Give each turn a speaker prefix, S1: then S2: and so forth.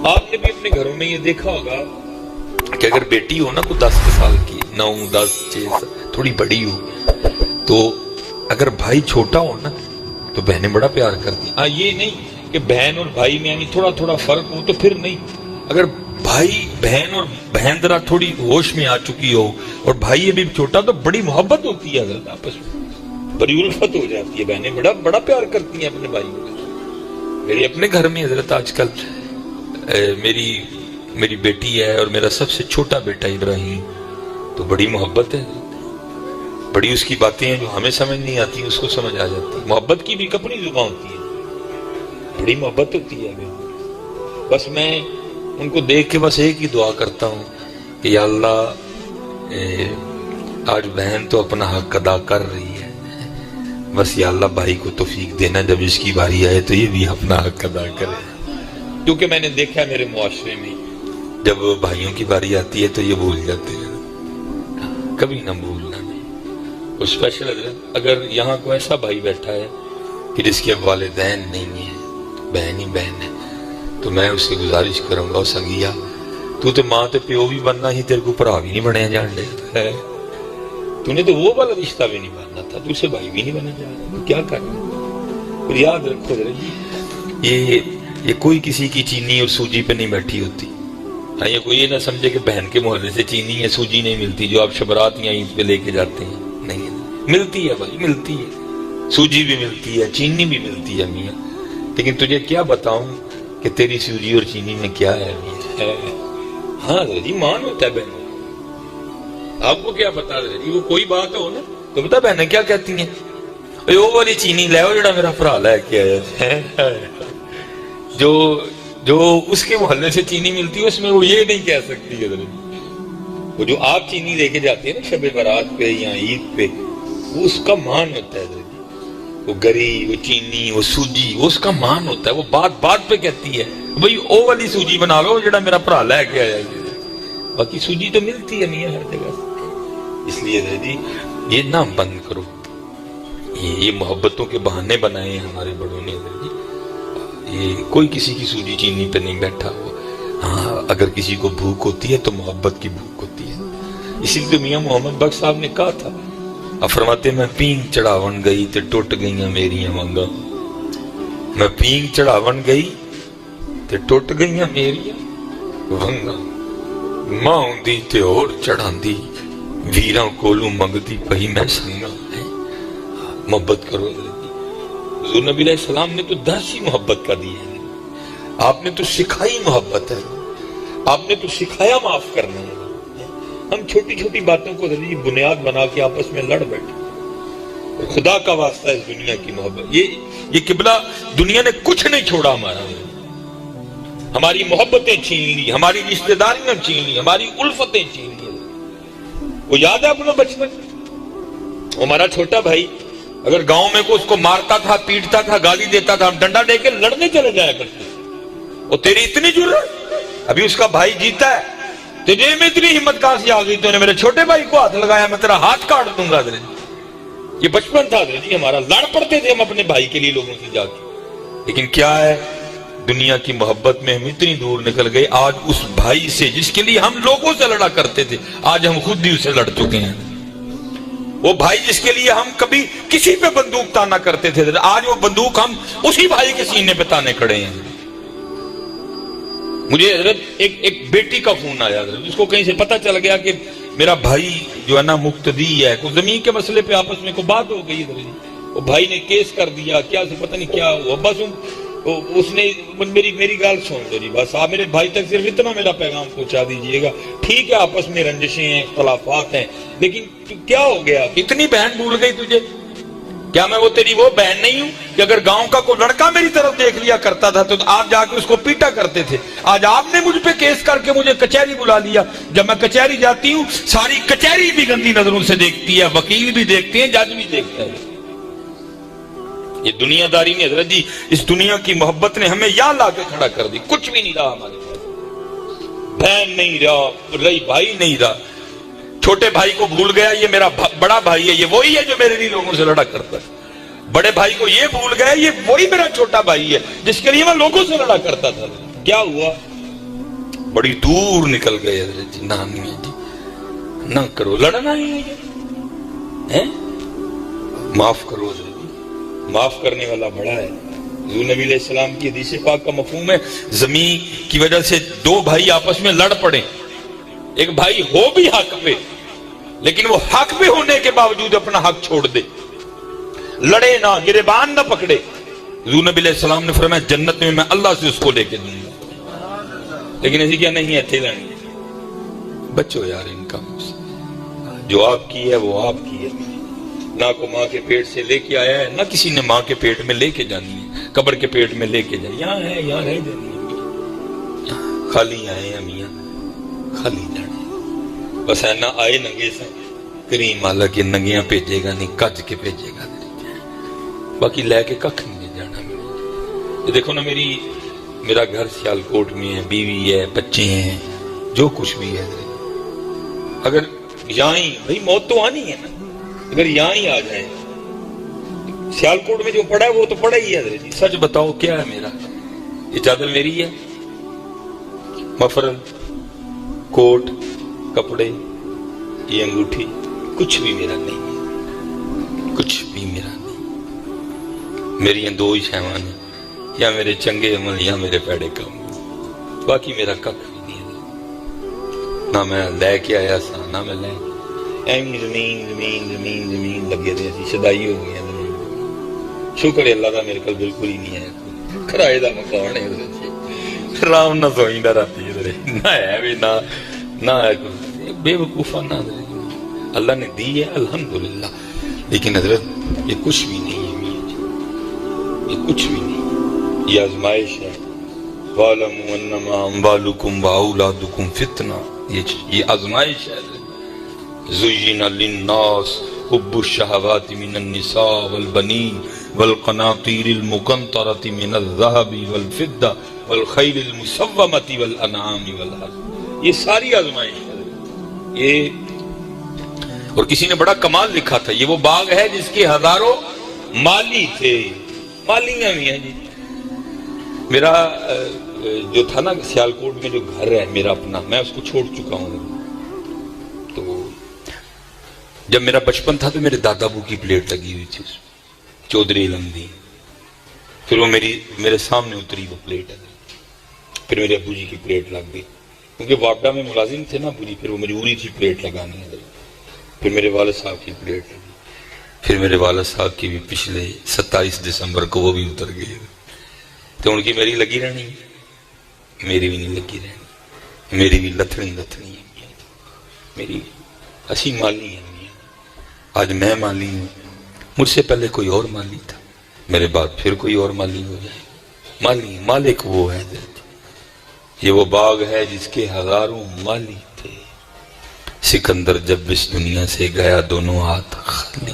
S1: آپ نے بھی اپنے گھروں میں یہ دیکھا ہوگا کہ اگر بیٹی ہو نا کو 10 سال کی 9 10 6 تھوڑی بڑی ہو تو اگر بھائی چھوٹا ہو نا تو بہنیں بڑا پیار کرتی ہیں. یہ نہیں کہ بہن اور بھائی میں یعنی تھوڑا تھوڑا فرق ہو تو پھر نہیں. اگر بھائی بہن اور بہن ذرا تھوڑی ہوش میں آ چکی ہو اور بھائی ابھی چھوٹا تو بڑی محبت ہوتی ہے حضرت آپس میں, بڑی الفت ہو جاتی ہے, بہنیں بڑا پیار کرتی ہیں اپنے بھائی کو. میرے اپنے گھر میں حضرت آج کل میری بیٹی ہے اور میرا سب سے چھوٹا بیٹا ابراہیم, تو بڑی محبت ہے, بڑی اس کی باتیں ہیں جو ہمیں سمجھ نہیں آتی اس کو سمجھ آ جاتی. محبت کی بھی اپنی زبان ہوتی ہے, بڑی محبت ہوتی ہے. بس میں ان کو دیکھ کے بس ایک ہی دعا کرتا ہوں کہ یا اللہ آج بہن تو اپنا حق ادا کر رہی ہے, بس یا اللہ بھائی کو توفیق دینا جب اس کی باری آئے تو یہ بھی اپنا حق ادا کرے. کیونکہ میں نے دیکھا میرے معاشرے میں جب بھائیوں کی باری آتی ہے تو یہ بھول جاتے ہیں, کبھی نہ بھولنا نہیں. اور اسپیشل اگر یہاں کوئی ایسا بھائی بیٹھا ہے کہ جس کے والدین نہیں ہیں, بہن ہی بہن ہے, تو میں اس سے گزارش کروں گا سنگیا تو ماں تے پیو بھی بننا ہی, تیرے کو بھرا بھی نہیں بنیا جان دے, تو نے تو وہ والا رشتہ بھی نہیں بننا تھا, تو اسے بھائی بھی نہیں بننا جا رہا, تو کیا کرنا. اور یاد رکھو جی یہ کوئی کسی کی چینی اور سوجی پہ نہیں بیٹھی ہوتی. یہ کوئی یہ نہ سمجھے کہ بہن کے محلے سے چینی یا سوجی نہیں ملتی جو آپ شبرات یا عید پہ لے کے جاتے ہیں, نہیں ملتی ہے بھائی, ملتی ہے, سوجی بھی ملتی ہے, چینی بھی ملتی ہے میاں. لیکن تجھے کیا بتاؤں کہ تیری سوجی اور چینی میں کیا ہے میاں. ہاں جی مان ہوتا ہے بہن, آپ کو کیا پتا جی, وہ کوئی بات ہو نا تو بتا بہنیں کیا کہتی ہیں, وہ والی چینی لے آؤ جڑا میرا بھرا لے کے آیا. جو اس کے محلے سے چینی ملتی ہے اس میں وہ یہ نہیں کہہ سکتی. وہ جو آپ چینی لے کے جاتے ہیں نا شب برات پہ یا عید پہ, وہ اس کا مان ہوتا ہے. وہ گری, وہ چینی, وہ سوجی, وہ اس کا مان ہوتا ہے. وہ بات پہ کہتی ہے بھئی او والی سوجی بنا لو جڑا میرا بھرا لے کے آیا. باقی سوجی تو ملتی ہے نہیں ہر جگہ. اس لیے جی یہ نہ بند کرو, یہ محبتوں کے بہانے بنائے ہیں ہمارے بڑوں نے جی. یہ کوئی کسی کی سوجی چینی پہ نہیں بیٹھا ہوا. ہاں اگر کسی کو بھوک ہوتی ہے تو محبت کی بھوک ہوتی ہے. اسی لیے میاں محمد بخش صاحب نے کہا تھا, فرماتے میں پینگ چڑھاون گئی تے ٹوٹ گئیاں میریاں ونگاں. میں پینگ چڑھاون گئی تے ٹوٹ گئیاں میریاں ونگاں. ماں ہوندی تے اور چڑھاندی, ویراں کولوں منگدی پئی میں سنگاں. محبت کرو. حضور نبی علیہ السلام نے تو درس ہی محبت کا دی ہے. آپ نے تو سکھائی محبت ہے, آپ نے تو سکھایا معاف کرنا ہے. ہم چھوٹی چھوٹی باتوں کو بنیاد بنا کے آپس میں لڑ بیٹھے. خدا کا واسطہ ہے اس دنیا کی محبت. یہ قبلہ دنیا نے کچھ نہیں چھوڑا ہمارا. ہماری محبتیں چھین لی, ہماری رشتہ داریاں چھین لی, ہماری الفتیں چھین لی. وہ یاد ہے اپنا بچپن, ہمارا چھوٹا بھائی اگر گاؤں میں کوئی اس کو مارتا تھا, پیٹتا تھا, گالی دیتا تھا, ہم ڈنڈا دے کے لڑنے چلے جایا کرتے. وہ تیری اتنی جرأت, ابھی اس کا بھائی جیتا ہے, تجھے میں اتنی ہمت کہاں سے آ گئی, تو نے میرے چھوٹے بھائی کو ہاتھ لگایا, میں تیرا ہاتھ کاٹ دوں گا. یہ بچپن تھا جی ہمارا, لڑ پڑتے تھے ہم اپنے بھائی کے لیے لوگوں سے جا کے. لیکن کیا ہے, دنیا کی محبت میں ہم اتنی دور نکل گئے. آج اس بھائی سے جس کے لیے ہم لوگوں سے لڑا کرتے تھے, آج ہم خود بھی اسے لڑ چکے ہیں. وہ بھائی جس کے لیے ہم کبھی کسی پہ بندوق تانا کرتے تھے, آج وہ بندوق ہم اسی بھائی کے سینے پہ تانے کھڑے ہیں. مجھے ایک بیٹی کا فون آیا, اس کو کہیں سے پتہ چل گیا کہ میرا بھائی جو ہے نا مقتدی ہے, کوئی زمین کے مسئلے پہ آپس میں کوئی بات ہو گئی. وہ بھائی نے کیس کر دیا, کیا سے پتہ نہیں کیا ہوا. بس اس نے میری گال سن لو جی, بس آپ میرے بھائی تک صرف اتنا میرا پیغام پہنچا دیجئے گا. ٹھیک ہے آپس میں رنجشیں ہیں, اختلافات ہیں, لیکن کیا ہو گیا, اتنی بہن بھول گئی تجھے. کیا میں وہ تیری وہ بہن نہیں ہوں کہ اگر گاؤں کا کوئی لڑکا میری طرف دیکھ لیا کرتا تھا تو آپ جا کے اس کو پیٹا کرتے تھے. آج آپ نے مجھ پہ کیس کر کے مجھے کچہری بلا لیا. جب میں کچہری جاتی ہوں ساری کچہری بھی گندی نظروں سے دیکھتی ہے, وکیل بھی دیکھتے ہیں, جج بھی دیکھتا ہے. یہ دنیا داری نے حضرت جی, اس دنیا کی محبت نے ہمیں یہاں لا کے کھڑا کر دی. کچھ بھی نہیں رہا ہمارے پاس, بہن نہیں رہا, رہی بھائی نہیں رہا. چھوٹے بھائی کو بھول گیا, یہ میرا بڑا بھائی ہے, یہ وہی ہے جو میرے لیے لوگوں سے لڑا کرتا ہے. بڑے بھائی کو یہ بھول گیا, یہ وہی میرا چھوٹا بھائی ہے جس کے لیے میں لوگوں سے لڑا کرتا تھا. کیا ہوا, بڑی دور نکل گئے حضرت جی، نہ میاں جی نہ کرو، لڑنا ہی ہے، معاف کرو حضرت جی، معاف کرنے والا بڑا ہے۔ حضور نبی علیہ السلام کی حدیث پاک کا مفہوم ہے زمین کی وجہ سے دو بھائی آپس میں لڑ پڑے، ایک بھائی ہو بھی حق پہ لیکن وہ حق پہ ہونے کے باوجود اپنا حق چھوڑ دے، لڑے نہ، گریبان نہ پکڑے، حضور نبی علیہ السلام نے فرمایا جنت میں اللہ سے اس کو لے کے دوں گا۔ لیکن ایسی کیا نہیں ہے، تھے لڑیں، بچو یار ان کاموں سے، جو آپ کی ہے وہ آپ کی ہے، نہ کو ماں کے پیٹ سے لے کے آیا ہے، نہ کسی نے ماں کے پیٹ میں لے کے جانی ہے، قبر کے پیٹ میں لے کے جائے، یہاں ہے، یہاں رہ جانی ہے، خالی آئے ہیں میاں، خالی جانے، بس ہے نہ آئے ننگے سے، کریم آلہ کے ننگیاں بھیجے گا نہیں، کج کے بھیجے گا، باقی لے کے ککھ نہیں جانا۔ یہ دیکھو نا، میرا گھر سیالکوٹ میں ہے، بیوی ہے، بچے ہیں، جو کچھ بھی ہے، اگر یہاں ہی، بھئی موت تو آنی ہے نا، اگر یہاں ہی آ جائیں، سیالکوٹ میں جو پڑا ہے وہ تو پڑا ہی ہے حضرت جی، سچ بتاؤ کیا ہے میرا؟ یہ چادر میری ہے، مفرل، کوٹ، کپڑے، یہ انگوٹھی، کچھ بھی میرا نہیں ہے، کچھ بھی میرا نہیں۔ میری یہ دو ہی شیوان ہیں، یا میرے چنگے عمل یا میرے پیڑے کام، باقی میرا ککھ بھی نہیں ہے، نہ میں لے کے آیا سا، نہ میں لے ایمی زمین زمین زمین زمین لگے دے سی، شدائی ہو گئی ہیں زمین، شکر ہے اللہ دا میرے کل بالکل ہی نہیں ہے، کرائے دا مکان ہے حضرت، رام نہ سوئیں دا راتی حضرت، نہ ہے بھی نہ ہے کوئی، بے وقوفہ نہ حضرت، اللہ نے دی ہے الحمدللہ، لیکن حضرت یہ کچھ بھی نہیں ہے میاں جی، یہ کچھ بھی نہیں، یہ آزمائش ہے، وَاعْلَمُوا أَنَّمَا أَمْوَالُكُمْ وَأَوْلَادُكُمْ فِتْنَةٌ، یہ آزمائش ہے۔ زُيِّنَ لِلنَّاسِ حُبُّ الشَّهَوَاتِ مِنَ النِّسَاءِ وَالْبَنِينَ وَالْقَنَاطِيرِ الْمُقَنطَرَةِ مِنَ الذَّهَبِ وَالْفِضَّةِ وَالْخَيْلِ الْمُسَوَّمَةِ وَالْأَنْعَامِ وَالْحَرْثِ، یہ ساری آزمائش ہے یہ۔ اور کسی نے بڑا کمال لکھا تھا، یہ وہ باغ ہے جس کے ہزاروں مالی تھے، مالیاں بھی ہیں جی۔ میرا جو تھا نا سیالکوٹ میں جو گھر ہے میرا اپنا، میں اس کو چھوڑ چکا ہوں، تو جب میرا بچپن تھا تو میرے دادا ابو کی پلیٹ لگی ہوئی تھی، چودھری لمبی، پھر وہ میرے سامنے اتری وہ پلیٹ ہے، پھر میرے ابو جی کی پلیٹ لگ گئی، کیونکہ واپڈا میں ملازم تھے نا ابو جی، پھر وہ مجبوری تھی پلیٹ لگانی ہے، پھر میرے والد صاحب کی پلیٹ لگی، پھر میرے والد صاحب کی بھی پچھلے 27 دسمبر کو وہ بھی اتر گئی، تو ان کی میری لگی رہنی، میری بھی نہیں لگی رہنی، میری بھی لتھڑی لتھڑی ہے، میری اسی مالی ہے، آج میں مالی ہوں، مجھ سے پہلے کوئی اور مالی تھا، میرے بعد پھر کوئی اور مالی ہو جائے، مالی مالک وہ ہے، یہ وہ باغ ہے جس کے ہزاروں مالی تھے، سکندر جب اس دنیا سے گیا دونوں ہاتھ خالی۔